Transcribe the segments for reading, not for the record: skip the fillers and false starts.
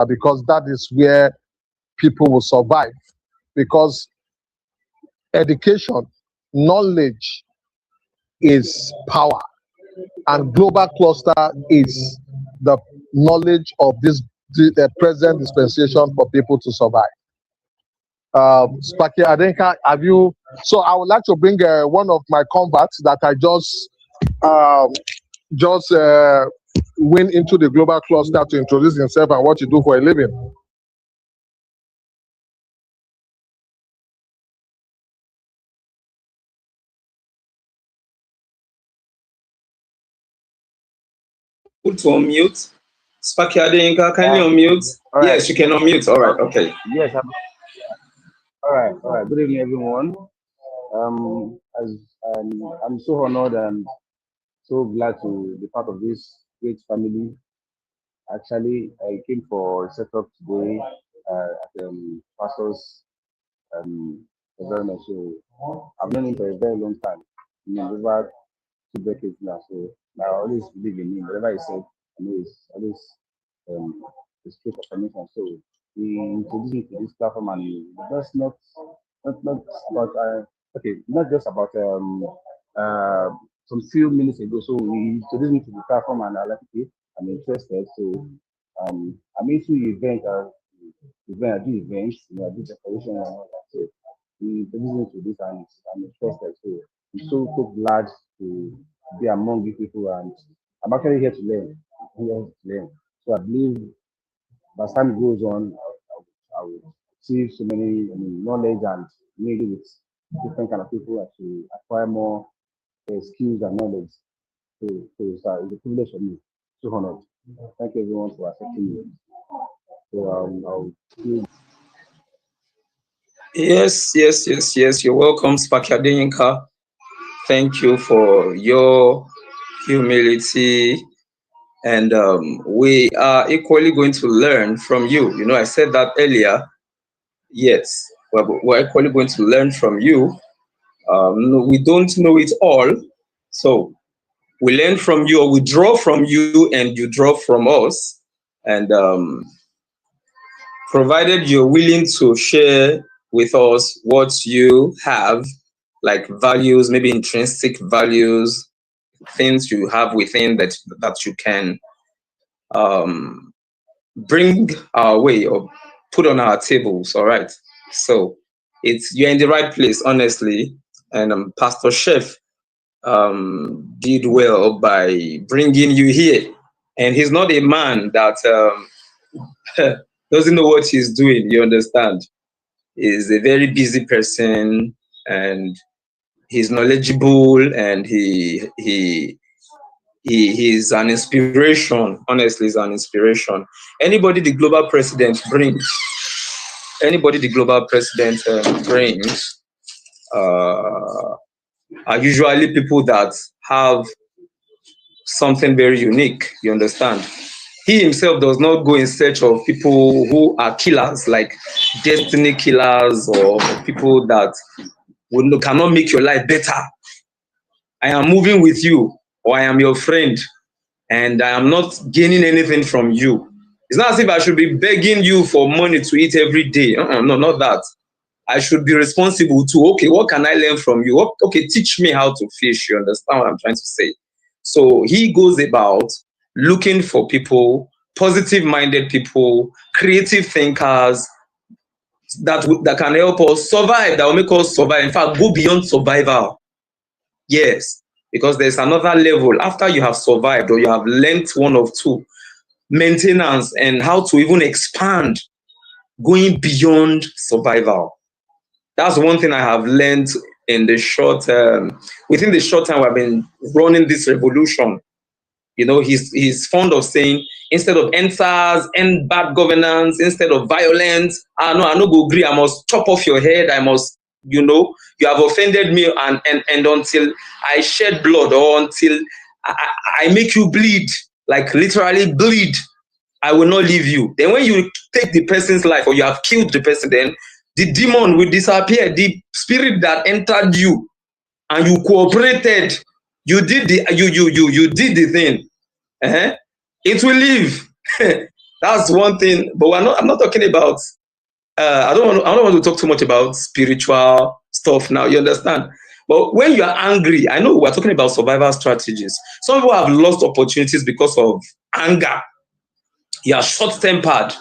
because that is where people will survive. Because education, knowledge is power, and global cluster is the knowledge of the present dispensation for people to survive. Spaki Adenka, have you? So I would like to bring one of my converts that I just went into the global cluster to introduce himself and what you do for a living. Put to unmute. Spaki Adenka, can you unmute? All right. Yes, you can unmute. All right, okay. Yes, all right. Good evening, everyone. I'm so honored and so glad to be part of this great family. Actually, I came for a setup today at Pastor's environment. So I've known him for a very long time, over 2 decades now. So I always believe in him. Whatever he said, I know it's always the straight affirmation. So he introduced me to this platform, and that's not about not just about some few minutes ago. So he introduced me to the platform, and I like it. I'm interested. So I'm into I do events, I do decoration and all that. So he introduced me to this, and I'm interested. So I'm so glad to be among you people, and I'm actually here to learn. So I believe as time goes on, I will see so many knowledge and maybe with different kind of people to acquire more skills and knowledge. So it's a privilege for me. So honored. Thank you everyone for accepting me. So I'll see. Yes. You're welcome, Spaki Adenka. Thank you for your humility. And we are equally going to learn from you. I said that earlier. Yes, we're equally going to learn from you. We don't know it all. So we learn from you, or we draw from you, and you draw from us. And provided you're willing to share with us what you have, like values, maybe intrinsic values, things you have within that you can bring our way or put on our tables. All right. So you're in the right place, honestly. And Pastor Chef did well by bringing you here. And he's not a man that doesn't know what he's doing. You understand? He's a very busy person, and he's knowledgeable, and he's an inspiration. Honestly, he's an inspiration. Anybody the global president brings are usually people that have something very unique. You understand? He himself does not go in search of people who are killers, like destiny killers, or people that cannot make your life better. I am moving with you, or I am your friend, and I am not gaining anything from you. It's not as if I should be begging you for money to eat every day. No, not that. I should be responsible to, okay, what can I learn from you? Okay, teach me how to fish. You understand what I'm trying to say? So he goes about looking for people, positive-minded people, creative thinkers that can help us survive, that will make us survive. In fact, go beyond survival. Yes, because there's another level after you have survived, or you have learned one of two, maintenance and how to even expand, going beyond survival. That's one thing I have learned in the short within the short time I've been running this revolution. He's fond of saying, instead of answers and bad governance, instead of violence, I no go agree, I must chop off your head, I must, you have offended me, and until I shed blood, or until I make you bleed, like literally bleed, I will not leave you. Then when you take the person's life, or you have killed the person, then the demon will disappear. The spirit that entered you and you cooperated, you did the thing. It will leave. That's one thing. But I'm not talking about. I don't want to talk too much about spiritual stuff now. You understand? But when you are angry, I know we're talking about survival strategies. Some people have lost opportunities because of anger. You are short-tempered.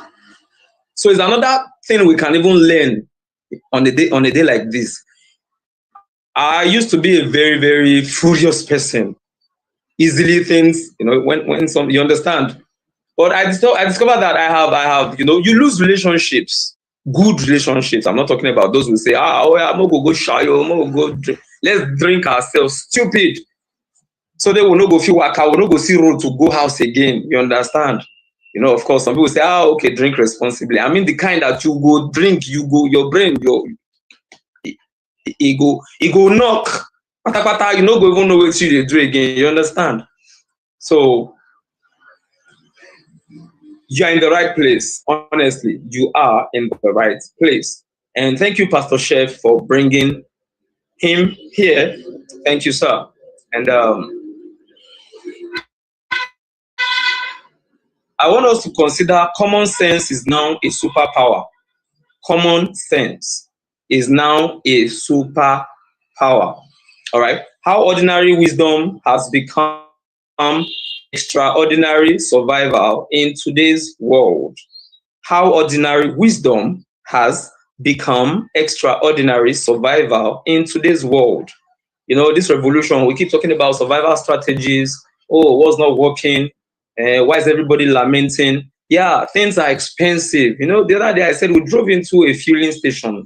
So it's another thing we can even learn on a day like this. I used to be a very, very furious person. Easily things, when some, you understand. But I discovered that I have, you lose relationships, good relationships. I'm not talking about those who say, I'm gonna go shy, I'm gonna go drink. Let's drink ourselves. Stupid. So they will not go feel waka, will not go see road to go house again. You understand? Of course, some people say, okay, drink responsibly. I mean, the kind that you go drink, your brain, it go knock. Pata, you no go even know what you do again. You understand? So you are in the right place. Honestly, you are in the right place. And thank you, Pastor Chef, for bringing him here. Thank you, sir. And I want us to consider common sense is now a superpower. Common sense is now a superpower. All right. How ordinary wisdom has become extraordinary survival in today's world. How ordinary wisdom has become extraordinary survival in today's world. This revolution, we keep talking about survival strategies. Oh, what's not working? Why is everybody lamenting? Yeah, things are expensive. The other day I said we drove into a filling station,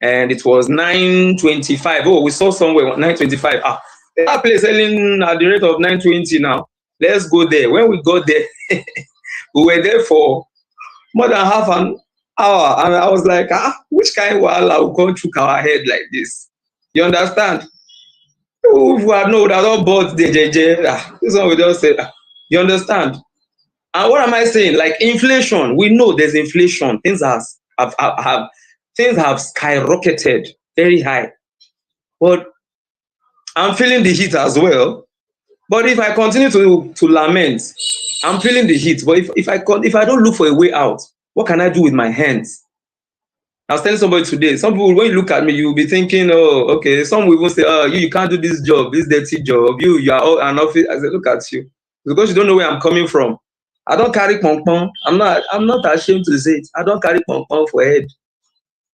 and it was 9:25. Oh, we saw somewhere 9:25. That place selling at the rate of 9:20 now. Let's go there. When we got there, we were there for more than half an hour, and I was like, which kind of wahala will go through our head like this? You understand? If we had known that all bought the JJ, this one we just say, you understand? And what am I saying? Like inflation, we know there's inflation. Things have skyrocketed very high. But I'm feeling the heat as well. But if I continue to lament, I'm feeling the heat. But if I don't look for a way out, what can I do with my hands? I was telling somebody today, some people, when you look at me, you'll be thinking, oh, okay. Some will even say, you can't do this job, this dirty job. You are all an office. I said, look at you. Because you don't know where I'm coming from. I don't carry pom-pom. I'm not ashamed to say it. I don't carry pom-pom for head.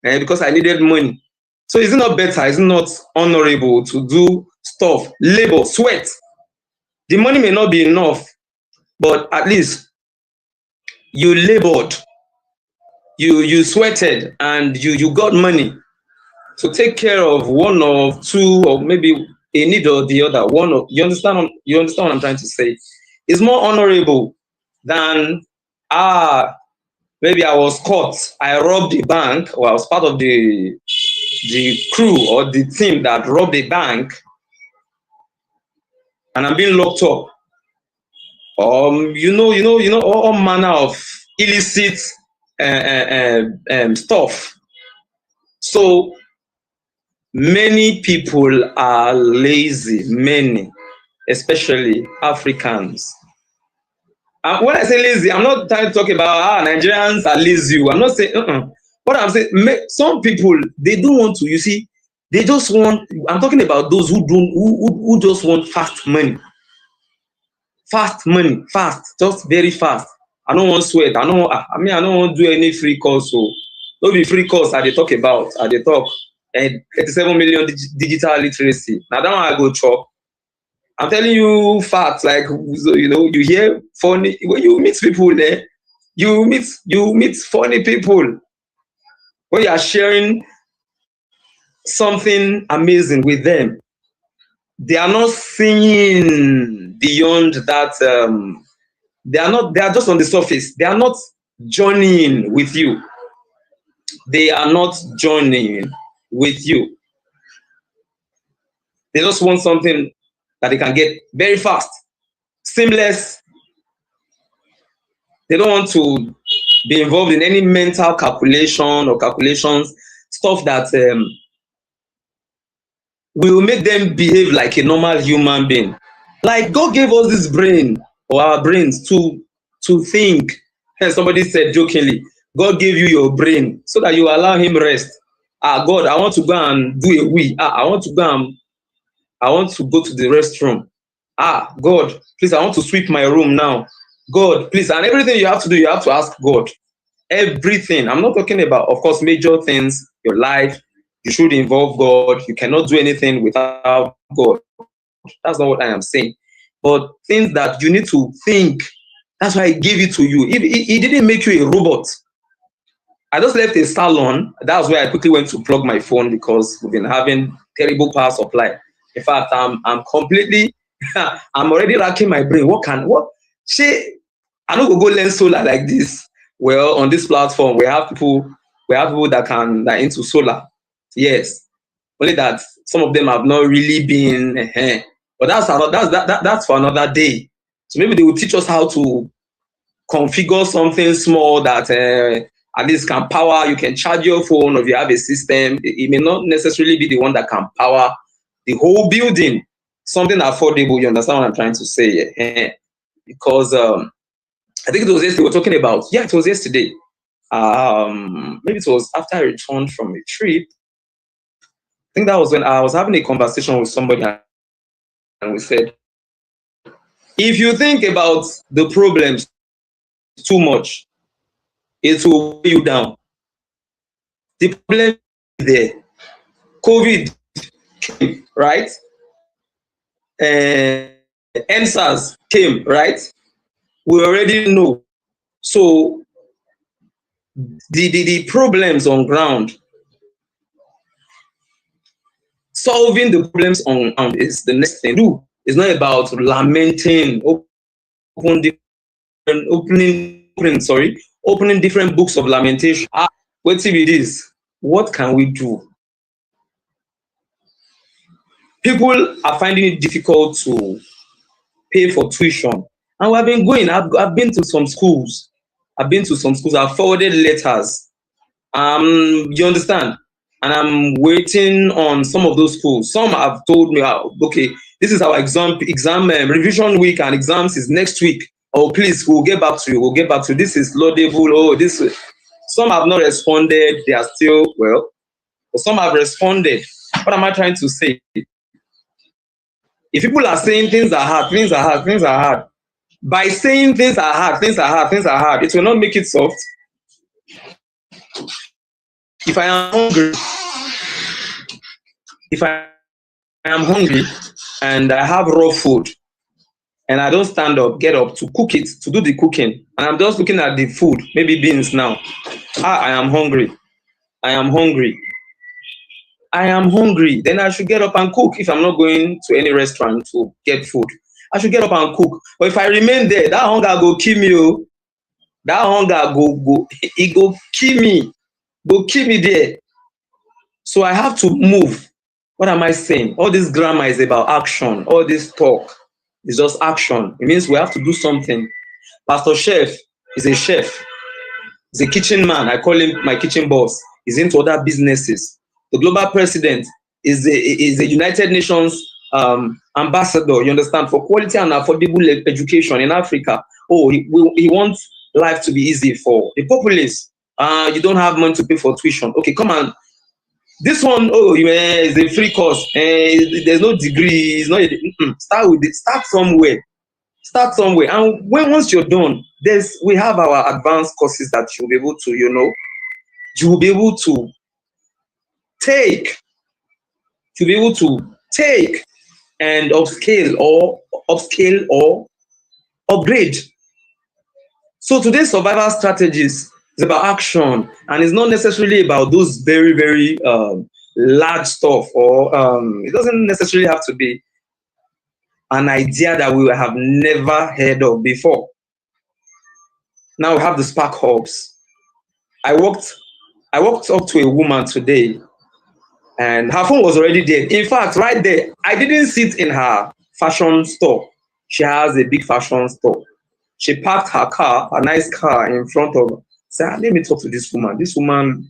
Because I needed money. So is it not better? Is it not honorable to do stuff, labor, sweat? The money may not be enough, but at least you labored, you sweated, and you got money to take care of one or two, or maybe a need or the other. You understand what I'm trying to say? It's more honorable than maybe I was caught, I robbed a bank, or I was part of the crew or the team that robbed a bank, and I'm being locked up. All manner of illicit stuff. So many people are lazy, many, especially Africans. And when I say lazy, I'm not trying to talk about Nigerians are lazy. I'm not saying, What I'm saying, some people, they don't want to, you see, they just want, I'm talking about those who just want fast money. Fast money, fast, just very fast. I don't want sweat. I don't want to do any free course. So don't be free course they talk about, they talk. And 37 million digital literacy. Now that one I go chop. I'm telling you facts, like, you hear funny, when you meet people there, you meet funny people. When you are sharing something amazing with them, they are not seeing beyond that. They are just on the surface. They are not journeying with you. They are not journeying with you. They just want something that they can get very fast, seamless. They don't want to be involved in any mental calculation or calculations, stuff that will make them behave like a normal human being. Like God gave us this brain, or our brains, to to think. And somebody said jokingly, God gave you your brain so that you allow him rest. God, I want to go and do a wee. I want to go to the restroom. God, please, I want to sweep my room now. God, please, and everything you have to do, you have to ask God. Everything. I'm not talking about, of course, major things, your life. You should involve God. You cannot do anything without God. That's not what I am saying. But things that you need to think. That's why I gave it to you. He didn't make you a robot. I just left a salon. That's where I quickly went to plug my phone because we've been having terrible power supply. In fact, I'm completely, I'm already racking my brain. I don't go learn solar like this. Well, on this platform, we have people that are into solar. Yes, only that some of them have not really been. But that's for another day. So maybe they will teach us how to configure something small that at least can power. You can charge your phone, or if you have a system. It may not necessarily be the one that can power the whole building. Something affordable. You understand what I'm trying to say? Because I think it was yesterday we were talking about. Yeah, it was yesterday. Maybe it was after I returned from a trip. I think that was when I was having a conversation with somebody, and we said, if you think about the problems too much, it will weigh you down. The problem is there. COVID came, right? NSAS came, right? We already know. So the problems on ground, solving the problems on is the next thing to do. It's not about lamenting, opening different books of lamentation. What it is? What can we do? People are finding it difficult to pay for tuition, and we have been going. I've been to some schools. I've forwarded letters. You understand? And I'm waiting on some of those schools. Some have told me, okay, this is our exam revision week, and exams is next week. Oh, please, we'll get back to you. This is laudable. Oh, this. Some have not responded. They are still, well, but some have responded. What am I trying to say? If people are saying things are hard, by saying things are hard, it will not make it soft. If I am hungry and I have raw food and I don't get up to cook it, to do the cooking, and I'm just looking at the food, maybe beans now. I am hungry. Then I should get up and cook. If I'm not going to any restaurant to get food, I should get up and cook. But if I remain there, that hunger go kill me. Oh. That hunger it go kill me. Go keep me there. So I have to move. What am I saying? All this grammar is about action. All this talk is just action. It means we have to do something. Pastor Chef is a chef. He's a kitchen man. I call him my kitchen boss. He's into other businesses. The global president is a United Nations ambassador, you understand, for quality and affordable education in Africa. Oh, he wants life to be easy for the populace. You don't have money to pay for tuition. Okay, come on. This one, is a free course. There's no degree. It's not. Start with it. Start somewhere. And once you're done, we have our advanced courses that you'll be able to, take. To be able to take and upscale or upgrade. So today's survival strategies is about action, and it's not necessarily about those very, very large stuff, or it doesn't necessarily have to be an idea that we have never heard of before. Now we have the Spark Hubs. I walked up to a woman today, and her phone was already there. In fact, right there, I didn't sit in her fashion store. She has a big fashion store. She parked her car, a nice car, in front of her. Said, let me talk to this woman. This woman,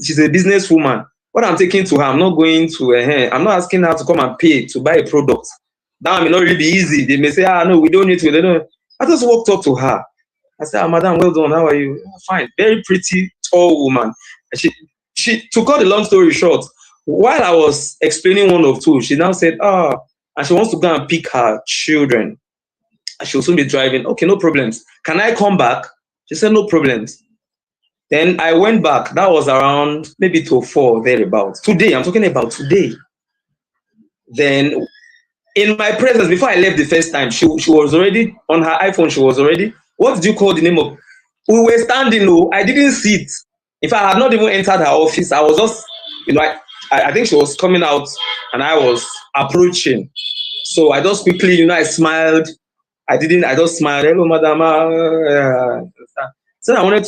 she's a businesswoman. What I'm taking to her, I'm not going to I'm not asking her to come and pay to buy a product. That may not really be easy. They may say, no, we don't need to. I just walked up to her. I said, Madam, well done. How are you? Fine. Very pretty, tall woman. And she to cut the long story short, while I was explaining one of two, she now said, and she wants to go and pick her children. And she'll soon be driving. Okay, no problems. Can I come back? She said, no problems. Then I went back. That was around maybe to 4, thereabouts. Today, I'm talking about today. Then in my presence, before I left the first time, she was already on her iPhone. She was already, what did you call the name of? We were standing, no, I didn't sit. In fact, I had not even entered her office. I was just, I think she was coming out and I was approaching. So I just quickly, I smiled. I just smiled. Hello, madam. So I wanted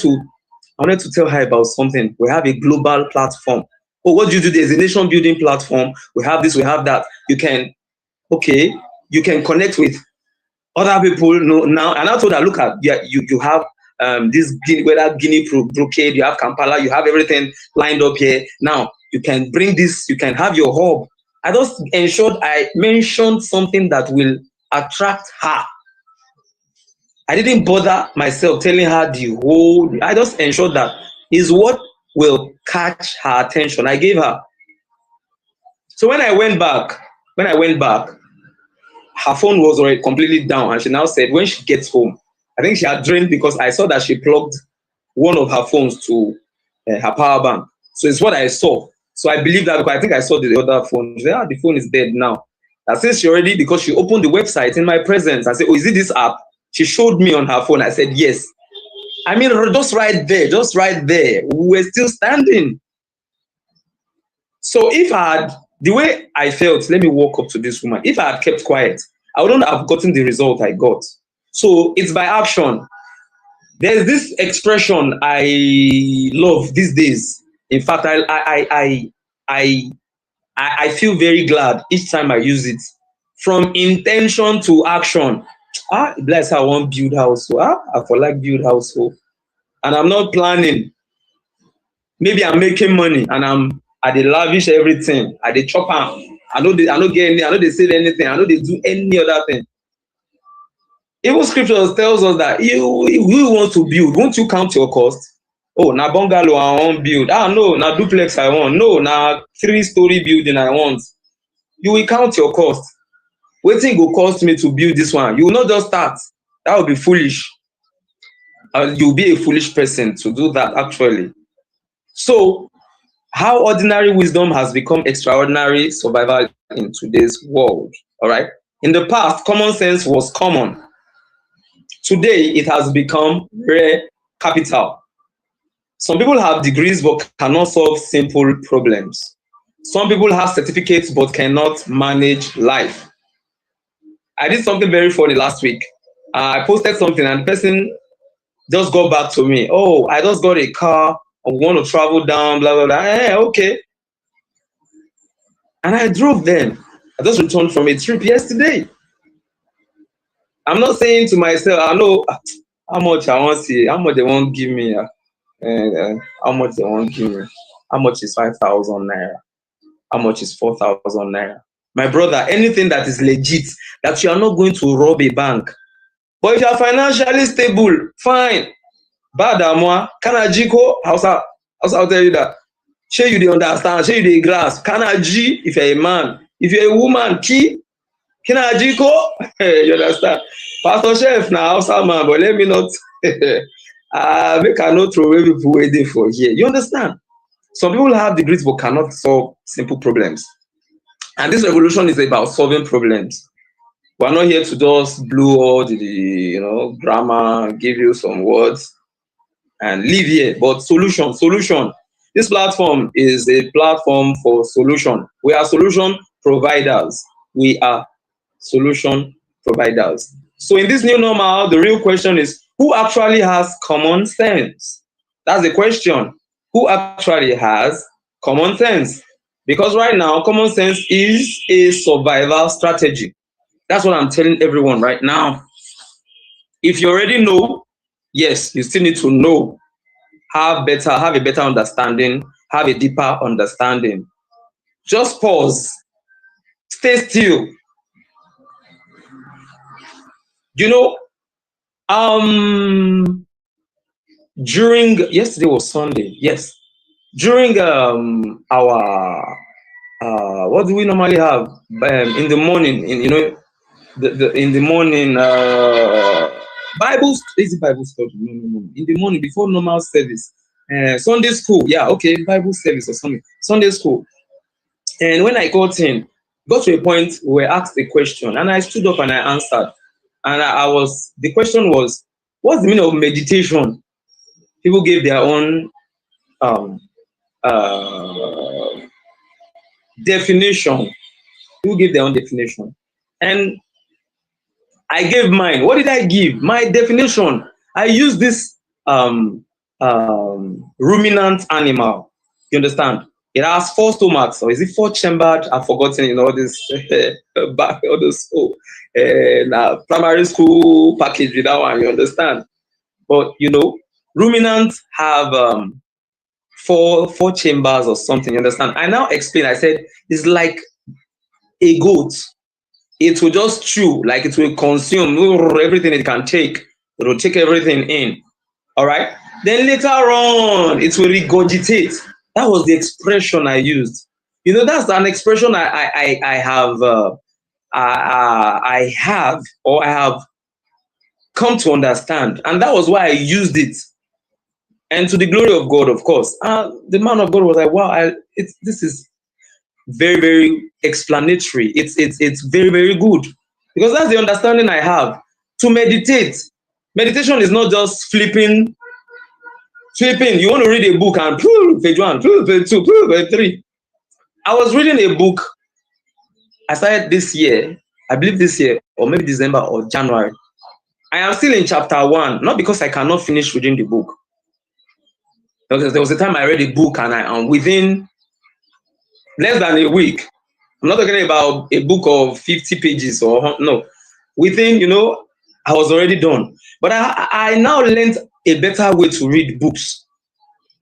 to tell her about something. We have a global platform. Oh, what do you do? There's a nation building platform. We have this, we have that. You can connect with other people now. And I told her, look at, you have this Guinea brocade, you have Kampala, you have everything lined up here. Now you can bring this, you can have your hub. I just ensured I mentioned something that will attract her. I didn't bother myself telling her the whole. I just ensured that is what will catch her attention. I gave her. So when I went back, her phone was already completely down, and she now said when she gets home, I think she had drained because I saw that she plugged one of her phones to her power bank. So it's what I saw. So I believe that because I think I saw the other phone. She said, the phone is dead now. I said she already, because she opened the website in my presence. I said, oh, is it this app? She showed me on her phone. I said, yes. I mean, just right there. We were still standing. So if I had, the way I felt, let me walk up to this woman. If I had kept quiet, I wouldn't have gotten the result I got. So it's by action. There's this expression I love these days. In fact, I feel very glad each time I use it. From intention to action. Bless her one build house. I for like build house. And I'm not planning. Maybe I'm making money and I dey lavish everything. I dey chop am. I know they save anything. I know they do any other thing. Even scriptures tells us that you want to build, won't you count your cost? Oh, na bungalow I want build. No, na duplex I want. No, na 3-story building I want. You will count your cost. Wetin go cost me to build this one? You will not just start. That would be foolish. You'll be a foolish person to do that, actually. So, how ordinary wisdom has become extraordinary survival in today's world. All right. In the past, common sense was common. Today, it has become rare capital. Some people have degrees but cannot solve simple problems. Some people have certificates but cannot manage life. I did something very funny last week. I posted something and the person just got back to me. Oh, I just got a car. I want to travel down, blah, blah, blah. Hey, okay. And I drove them. I just returned from a trip yesterday. I'm not saying to myself, I know how much I want to see, how much they won't give me, how much they won't give me, how much is 5,000 naira, how much is 4,000 naira. My brother, anything that is legit, that you are not going to rob a bank. But if you are financially stable, fine. Bad amwa, kanajiko, I'll tell you that. Sure you dey understand, sure you dey grasp. Kanaji, if you're a man, if you're a woman, kinajiko, you understand. Pastor Chef na Hausa man, but let me not make I not throw away people waiting for here. You understand? Some people have degrees but cannot solve simple problems. And this revolution is about solving problems. We're not here to just blow all the grammar, give you some words and leave here. But solution. This platform is a platform for solution. We are solution providers. So in this new normal, the real question is, who actually has common sense? That's the question. Who actually has common sense? Because right now, common sense is a survival strategy. That's what I'm telling everyone right now. If you already know, yes, you still need to know. Have a better understanding, have a deeper understanding. Just pause. Stay still. during yesterday was Sunday. Yes, during our what do we normally have in the morning? In the morning is it Bible study? No. In the morning before normal service, Sunday school. Yeah, okay, Bible service or something. Sunday school. And when I got to a point where I asked a question, and I stood up and I answered. And the question was, what's the meaning of meditation? People gave their own um, uh, definition. People gave their own definition. And I gave mine. What did I give? My definition. I used this ruminant animal. You understand? It has 4 stomachs, or is it 4 chambered? I've forgotten, this back, all this primary school package with that one. You understand? But ruminants have 4 chambers or something. You understand? I now explain. I said it's like a goat. It will just chew, like it will consume everything it can take. It will take everything in. All right. Then later on, it will regurgitate. That was the expression I used. That's an expression I have come to understand, and that was why I used it. And to the glory of God, of course. The man of God was like, "Wow, this is very, very explanatory. It's very, very good," because that's the understanding I have. To meditate, meditation is not just flipping. You want to read a book and page 1, page 2, page 3. I was reading a book. I started this year, I believe this year, or maybe December or January. I am still in chapter 1, not because I cannot finish reading the book. There was a time I read a book and within less than a week, I'm not talking about a book of 50 pages or no. Within, I was already done. But I now learned a better way to read books.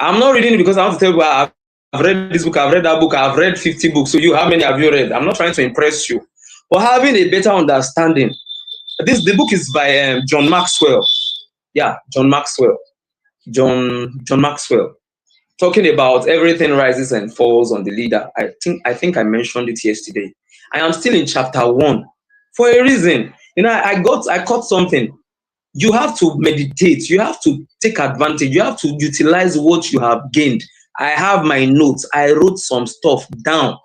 I'm not reading it because I want to tell you, I've read this book, I've read that book, I've read 50 books. So how many have you read? I'm not trying to impress you. But having a better understanding. The book is by John Maxwell. Yeah, John Maxwell. John Maxwell. Talking about everything rises and falls on the leader. I think I mentioned it yesterday. I am still in chapter 1 for a reason. I caught something. You have to meditate. You have to take advantage. You have to utilize what you have gained. I have my notes. I wrote some stuff down.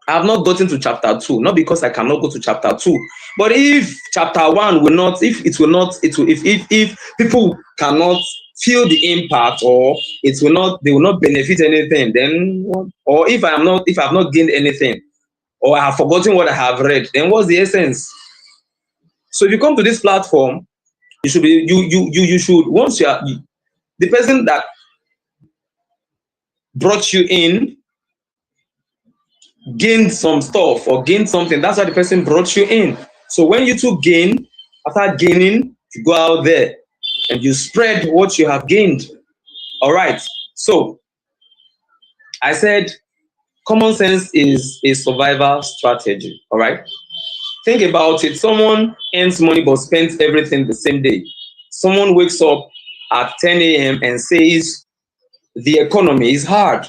I have not gotten to chapter 2, not because I cannot go to chapter 2, but if chapter 1 will not, if people cannot feel the impact, or they will not benefit anything, then, or if I've not gained anything, or I have forgotten what I have read, then what's the essence? So if you come to this platform, you should be you should, once you are the person that brought you in gained some stuff or gained something. That's why the person brought you in. So when you two gain, after gaining, you go out there and you spread what you have gained. All right. So I said common sense is a survival strategy. All right. Think about it. Someone earns money but spends everything the same day. Someone wakes up at 10 a.m. and says the economy is hard.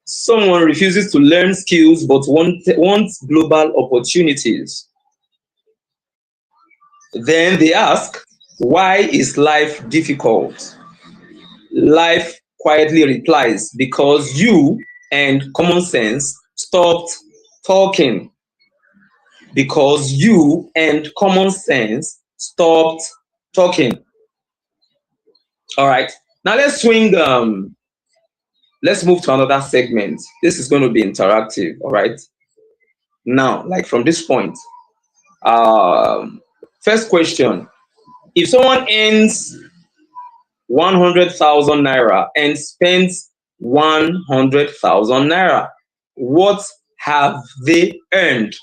Someone refuses to learn skills but wants global opportunities. Then they ask, why is life difficult? Life quietly replies, because you and common sense stopped talking. Because you and common sense stopped talking. All right. Now let's swing. Let's move to another segment. This is going to be interactive. All right. Now, like from this point, first question: if someone earns 100,000 naira and spends 100,000 naira, what have they earned?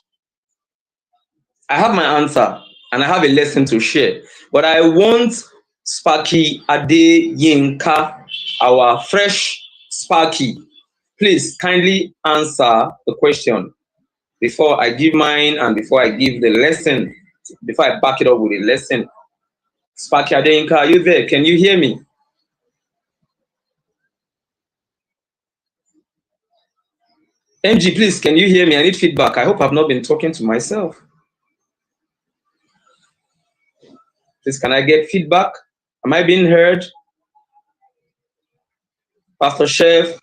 I have my answer and I have a lesson to share, but I want Sparky Adeyinka, our fresh Sparky, please kindly answer the question before I give mine and before I give the lesson, before I back it up with a lesson. Sparky Adeyinka, are you there? Can you hear me? MG, please, can you hear me? I need feedback. I hope I've not been talking to myself. Please, can I get feedback? Am I being heard? Pastor Chef?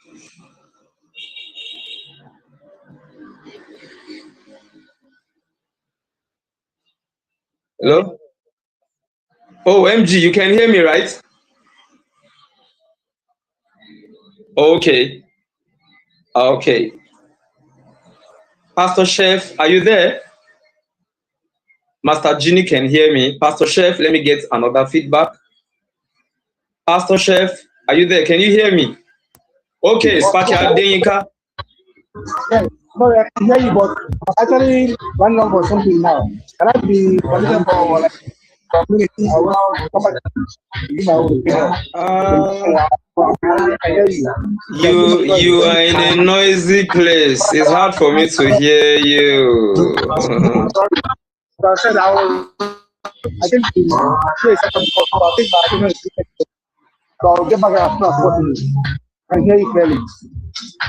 Hello? Oh, MG, you can hear me, right? Okay. Okay. Pastor Chef, are you there? Master Ginny can hear me. Pastor Chef, let me get another feedback. Pastor Chef, are you there? Can you hear me? Okay, Sparky Adeyinka. Yeah, sorry, I can hear you, but I'm actually running on for something now. Can I be permission for like community? I will come back to give my own opinion. I hear you. You are in a noisy place. It's hard for me to hear you. So I said I think the place I think my opinion is different. So I'll get back as soon as possible. I can hear you clearly.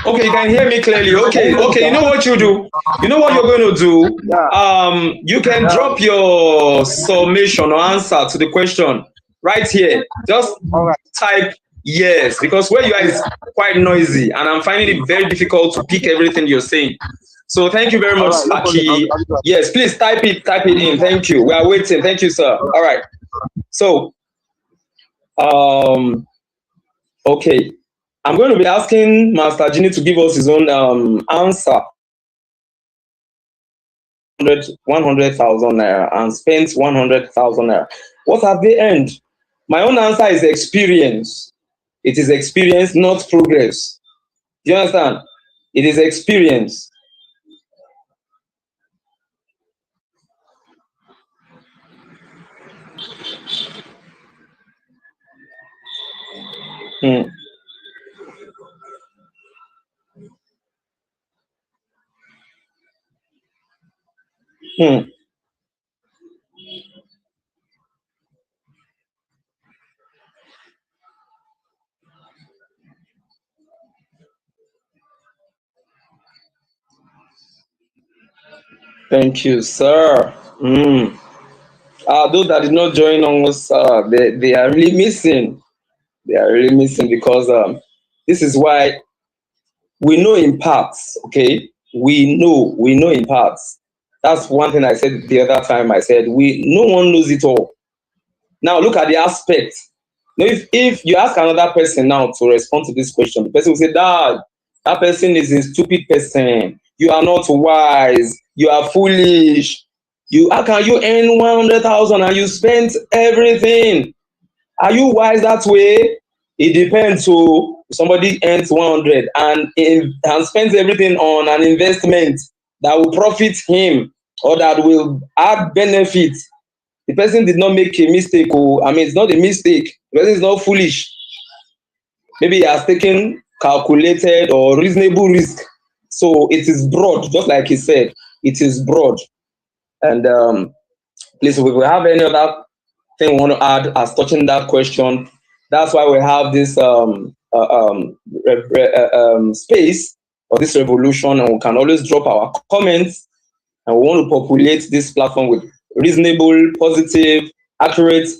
Okay, you can hear me clearly. Okay. You know what you do? You know what you're going to do? Yeah. You can drop your summation or answer to the question right here. Just type yes, because where you are is quite noisy, and I'm finding it very difficult to pick everything you're saying. So thank you very much, Sparky. Yes, please type it in. Thank you. We are waiting. Thank you, sir. All right. So, okay. I'm going to be asking Master Ginny to give us his own answer. 100,000 naira and spent 100,000 naira. What have they earned? My own answer is experience. It is experience, not progress. Do you understand? It is experience. Thank you, sir. Those that did not join us, they are really missing. They are really missing because this is why we know in parts. Okay, we know in parts. That's one thing I said the other time. I said no one knows it all. Now look at the aspect. Now, if you ask another person now to respond to this question, the person will say, "Dad, that person is a stupid person. You are not wise. You are foolish. How can you earn 100,000 and you spent everything? Are you wise that way?" It depends. So somebody earns 100 and spends everything on an investment that will profit him or that will add benefit. The person did not make a mistake. It's not a mistake. The person is not foolish. Maybe he has taken calculated or reasonable risk. So it is broad, just like he said. It is broad. And please, if we have any other thing we want to add as touching that question, that's why we have this space or this revolution, and we can always drop our comments, and we want to populate this platform with reasonable, positive, accurate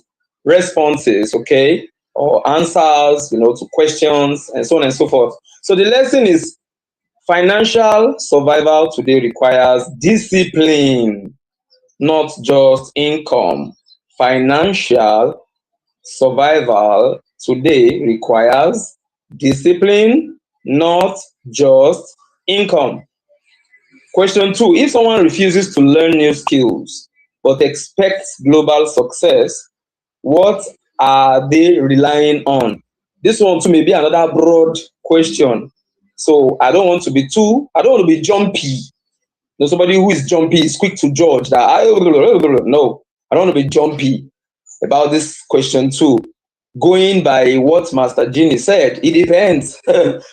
responses, okay, or answers, to questions and so on and so forth. So the lesson is financial survival today requires discipline, not just income. Financial survival today requires discipline, not just income. Question 2, if someone refuses to learn new skills but expects global success, what are they relying on? This one too may be another broad question. So I don't want to be jumpy. Somebody who is jumpy is quick to judge that. No, I don't want to be jumpy about this question too. Going by what Master Ginny said, it depends.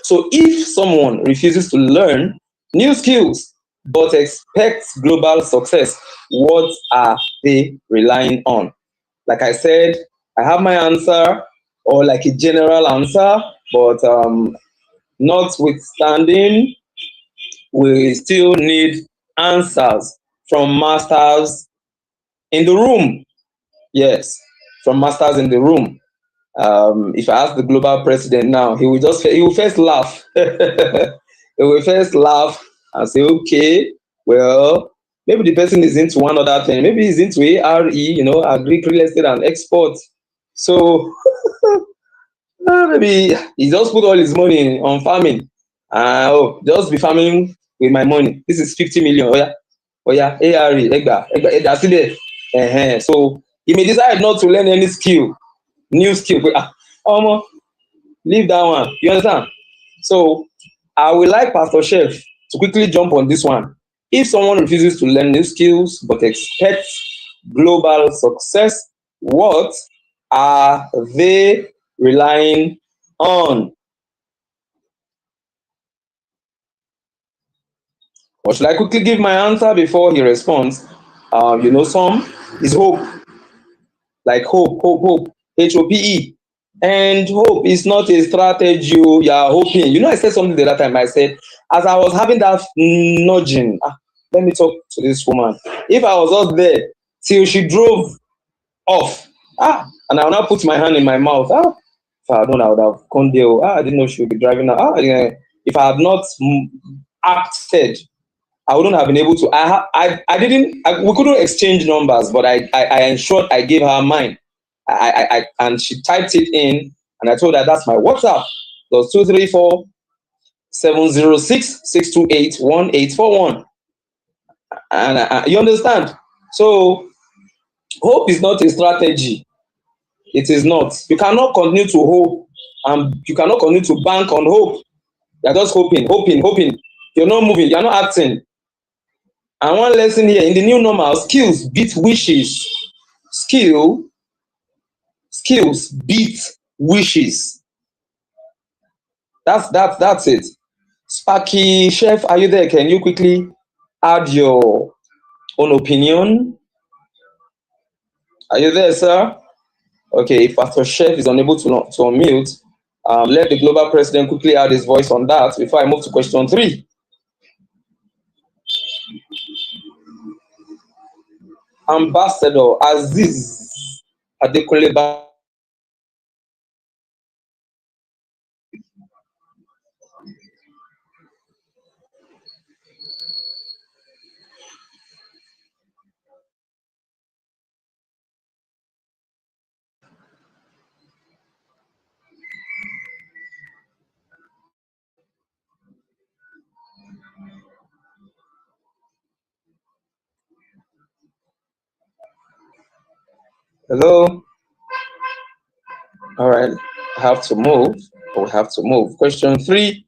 So if someone refuses to learn new skills but expects global success, what are they relying on? Like I said, I have my answer, or like a general answer, but notwithstanding, we still need answers from masters in the room. Yes, from masters in the room. If I ask the global president now, he will first laugh. He will first laugh and say, okay, well, maybe the person is into one other thing. Maybe he's into ARE, agri, real estate and export. So maybe he just put all his money on farming. Just be farming with my money. This is 50 million. Oh yeah, ARE, that's it there. So he may decide not to learn any skill, new skill. Leave that one. You understand? So I would like Pastor Chef to quickly jump on this one. If someone refuses to learn new skills but expects global success, what are they relying on? Or should I quickly give my answer before he responds? Some is hope. Like hope, HOPE. And hope is not a strategy. You are hoping. I said something the other time. I said, as I was having that nudging, let me talk to this woman. If I was out there till she drove off, and I will now put my hand in my mouth, if I don't know, I would have gone there. I didn't know she would be driving now. If I had not acted, I wouldn't have been able to. We couldn't exchange numbers, but I ensured I gave her mine. And she typed it in, and I told her that's my WhatsApp. Plus 234 706 628 1841. And you understand? So hope is not a strategy. It is not. You cannot continue to hope, and you cannot continue to bank on hope. You're just hoping. You're not moving. You're not acting. And one lesson here, in the new normal, skills beat wishes. Skills beat wishes. That's it. Sparky Chef, are you there? Can you quickly add your own opinion? Are you there, sir? Okay, if Pastor Chef is unable to unmute, let the global president quickly add his voice on that before I move to question 3. Ambassador Aziz Adekunle. Hello. All right. I have to move. We have to move. Question 3.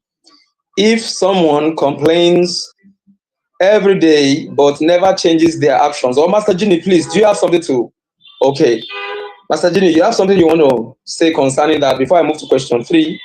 If someone complains every day but never changes their actions, or Master Ginny, please, do you have something to? Okay. Master Ginny, you have something you want to say concerning that before I move to question 3?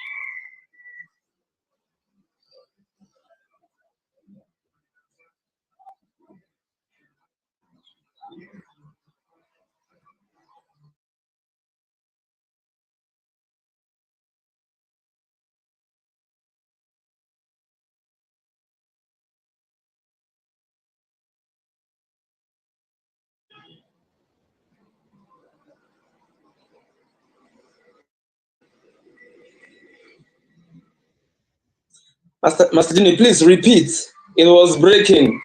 Master Ginny, please repeat. It was breaking.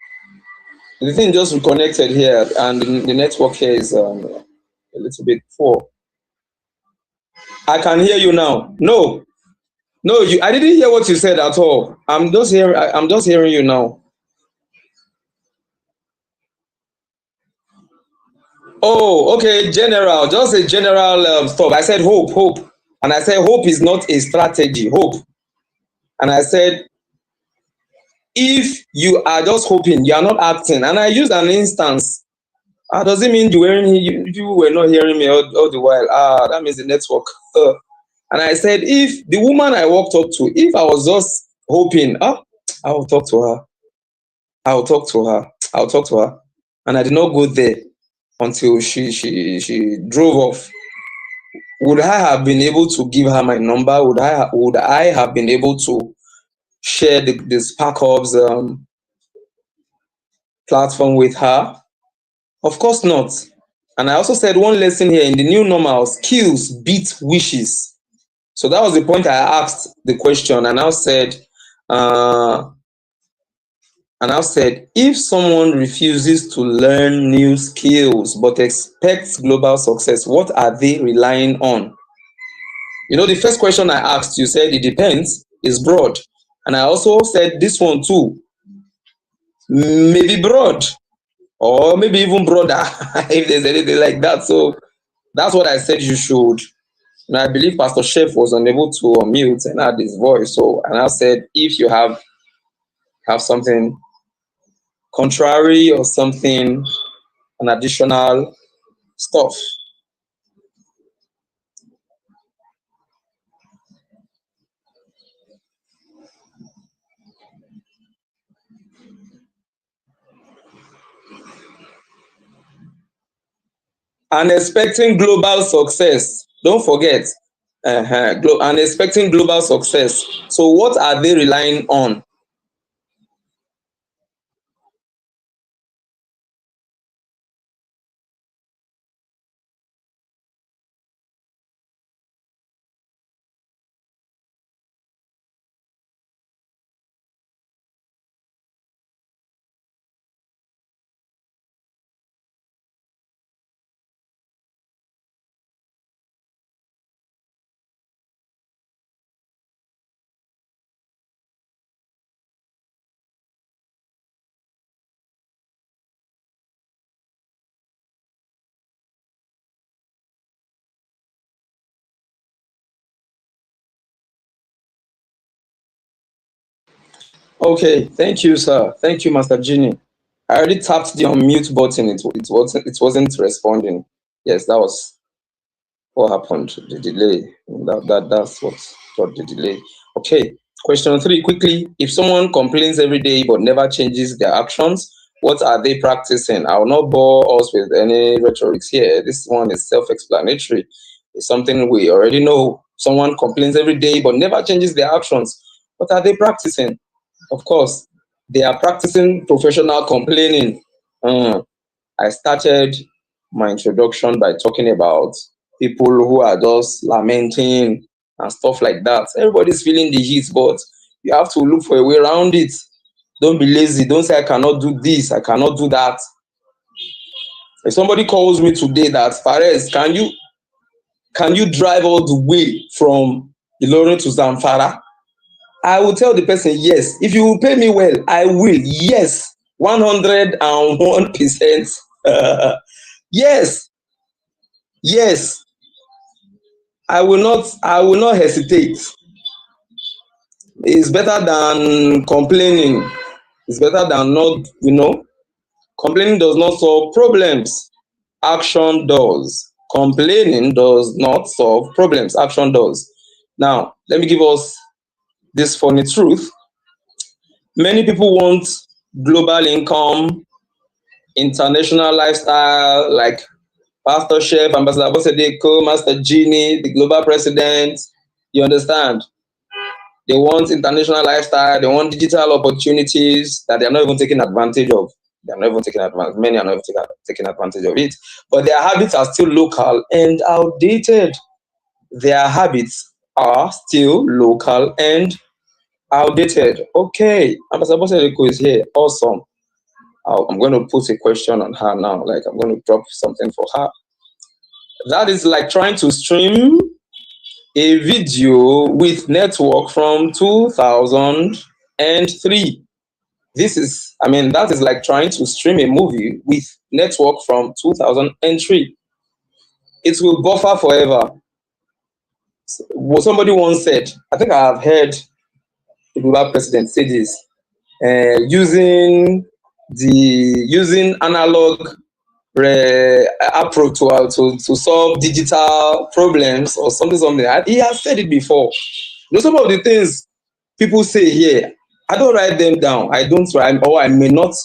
The thing just reconnected here, and the network here is a little bit poor. I can hear you now. No, I didn't hear what you said at all. I'm just hearing you now. Oh, okay, general. Just a general stop. I said hope, and I said hope is not a strategy. Hope, and I said if you are just hoping, you are not acting. And I used an instance. Does it mean you were not hearing me all the while? That means the network. And I said, if the woman I walked up to, if I was just hoping, I will talk to her. And I did not go there. until she drove off. Would I have been able to give her my number? Would I have been able to share the Spark Hubs platform with her? Of course not. And I also said one lesson here: in the new normal, skills beat wishes. So that was the point I asked the question, and I said, if someone refuses to learn new skills but expects global success, what are they relying on? You know, the first question I asked, you said it depends, is broad. And I also said this one too, maybe broad, or maybe even broader, if there's anything like that. So that's what I said you should. And I believe Pastor Chef was unable to unmute and add his voice. So, and I said, if you have something contrary or something, an additional stuff. And expecting global success. Don't forget. And expecting global success. So what are they relying on? Okay, thank you, sir. Thank you, Master Genie. I already tapped the unmute button. It wasn't responding. Yes, that was what happened. The delay. That's what the delay. Okay. Question 3 quickly. If someone complains every day but never changes their actions, what are they practicing? I will not bore us with any rhetorics here. This one is self-explanatory. It's something we already know. Someone complains every day but never changes their actions. What are they practicing? Of course, they are practicing professional complaining. I started my introduction by talking about people who are just lamenting and stuff like that. Everybody's feeling the heat, but you have to look for a way around it. Don't be lazy. Don't say, I cannot do this, I cannot do that. If somebody calls me today that, Fares, can you drive all the way from Ilorin to Zamfara? I will tell the person, yes. If you will pay me well, I will. Yes. 101%. Yes. Yes. I will not hesitate. It's better than complaining. It's better than not, complaining does not solve problems. Action does. Complaining does not solve problems. Action does. Now, let me give us this funny truth. Many people want global income, international lifestyle, like Pastor Chef, Ambassador Bosedeko, Master Genie, the global president. You understand? They want international lifestyle. They want digital opportunities that they are not even taking advantage of. They are not even taking advantage. Many are not even taking advantage of it. But their habits are still local and outdated. Their habits are still local and outdated. Okay, Ambassador Bosedeko is here. Awesome. I'm going to put a question on her now. Like, I'm going to drop something for her. That is like trying to stream a video with network from 2003. That is like trying to stream a movie with network from 2003. It will buffer forever. What somebody once said, I think I have heard the global president say this, using analog approach to solve digital problems or something. He has said it before. Some of the things people say here, I don't write them down. I don't write, or I may not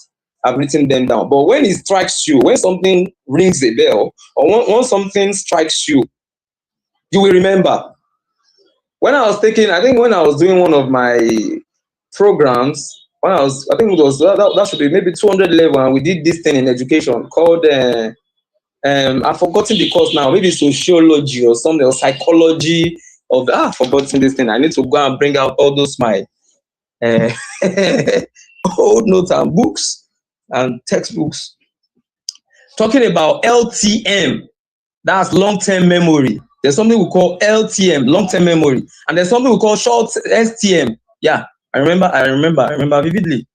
I've written them down. But when it strikes you, when something rings a bell, or when something strikes you, you will remember. When I was doing one of my programs, I think it was that should be maybe 200 level, and we did this thing in education called I've forgotten the course now, maybe sociology or something, or psychology of I've forgotten this thing. I need to go and bring out all those my old notes and books and textbooks. Talking about LTM, that's long-term memory. There's something we call LTM, long-term memory, and there's something we call short STM. Yeah, I remember vividly.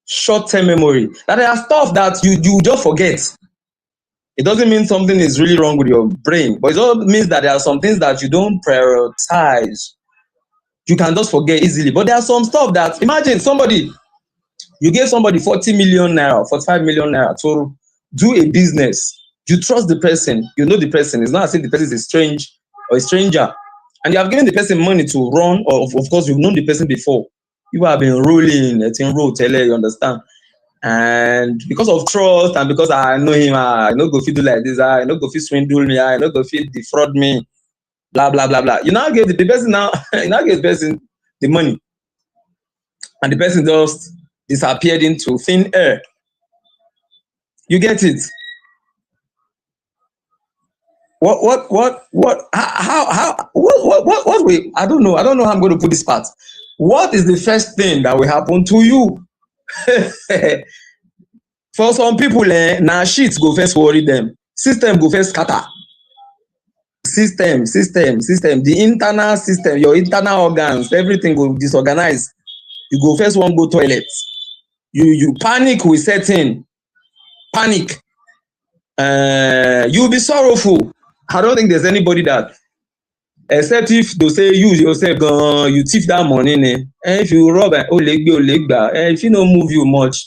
Short-term memory. That there are stuff that you just forget. It doesn't mean something is really wrong with your brain, but it also means that there are some things that you don't prioritize. You can just forget easily. But there are some stuff that, imagine you gave somebody 40 million naira, 45 million naira to do a business. You trust the person, you know the person. It's not as if the person is a stranger. And you have given the person money to run, or of course, you've known the person before. You have been rolling, you understand? And because of trust, and because I know him, I know go fit do like this, I know go fit swindle me, I know go fit defraud me, blah blah blah blah. You now give the person the money, and the person just disappeared into thin air. You get it? What way? I don't know how I'm going to put this part. What is the first thing that will happen to you? For some people, now shit go first worry them. System go first scatter. System. The internal system, your internal organs, everything go disorganized. You go first one go toilet. You panic will set in. Panic. You'll be sorrowful. I don't think there's anybody that, except if they say you yourself, you thief that money, and if you rob if you don't move you much,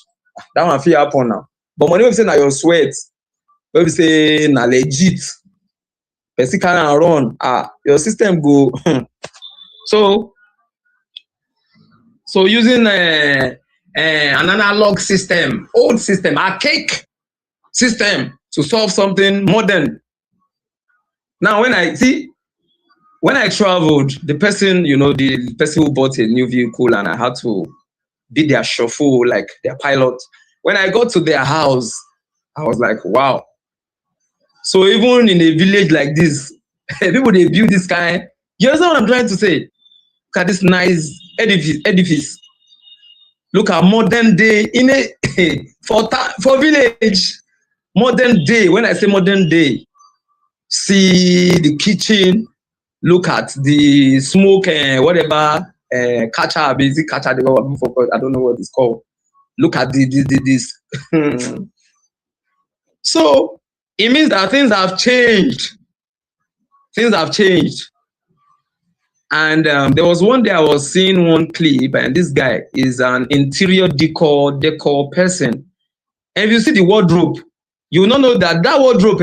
that one feel happen now. But money we say na your sweat, we say na legit, person can run, your system go. So using an analog system, old system, archaic system to solve something modern. Now, when I traveled, the person who bought a new vehicle, and I had to be their chauffeur, like their pilot. When I got to their house, I was like, wow. So even in a village like this, people, they build this kind. You understand what I'm trying to say? Look at this nice edifice. Look at modern day in for village. Modern day. When I say modern day, see the kitchen, look at the smoke and whatever catcher, basic catcher, I don't know what it's called. Look at this. So it means that things have changed. And there was one day I was seeing one clip, and this guy is an interior decor person. And if you see the wardrobe, you will not know that wardrobe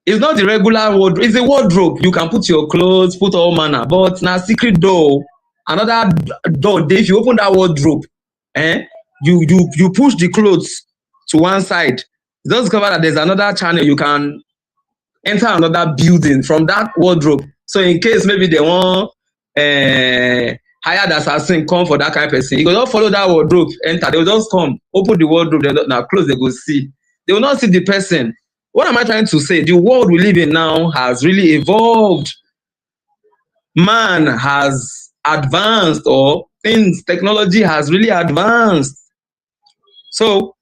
is not the regular wardrobe. It's a wardrobe. You can put your clothes, put all manner, but now secret door, another door. If you open that wardrobe, you push the clothes to one side. You just discover that there's another channel. You can enter another building from that wardrobe. So in case maybe they want hired assassin come for that kind of person, you go just follow that wardrobe, enter. They will just come, open the wardrobe. Now close. They go see. They will not see the person. What am I trying to say? The world we live in now has really evolved. Man has advanced, or technology has really advanced. So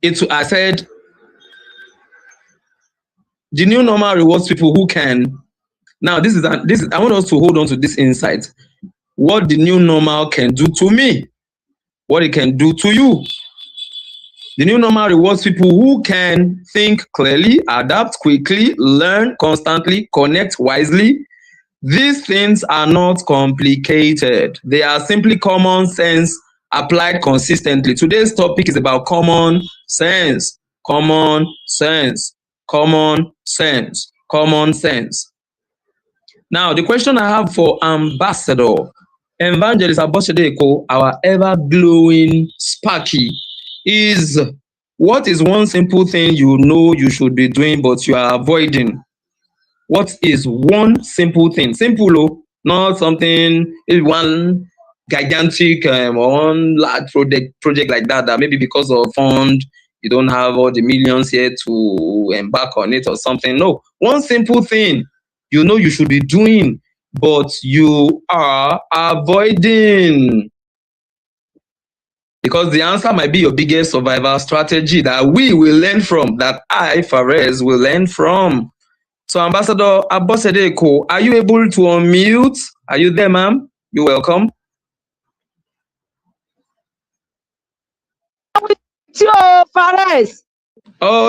I said, the new normal rewards people who can. Now, this is I want us to hold on to this insight. What the new normal can do to me, what it can do to you. The new normal rewards people who can think clearly, adapt quickly, learn constantly, connect wisely. These things are not complicated. They are simply common sense applied consistently. Today's topic is about common sense. Common sense. Common sense. Common sense. Now, the question I have for Ambassador Evangelist Abosede Eko, our ever glowing Sparky, is what is one simple thing you know you should be doing but you are avoiding? What is one simple thing? Simple, oh, not something, one gigantic or one large project like that maybe because of fund you don't have all the millions here to embark on it or something. No, one simple thing you know you should be doing but you are avoiding, because the answer might be your biggest survival strategy that we will learn from, that I, Fares, will learn from. So, Ambassador Abosede Eko, are you able to unmute? Are you there, ma'am? You're welcome. Fares. Oh,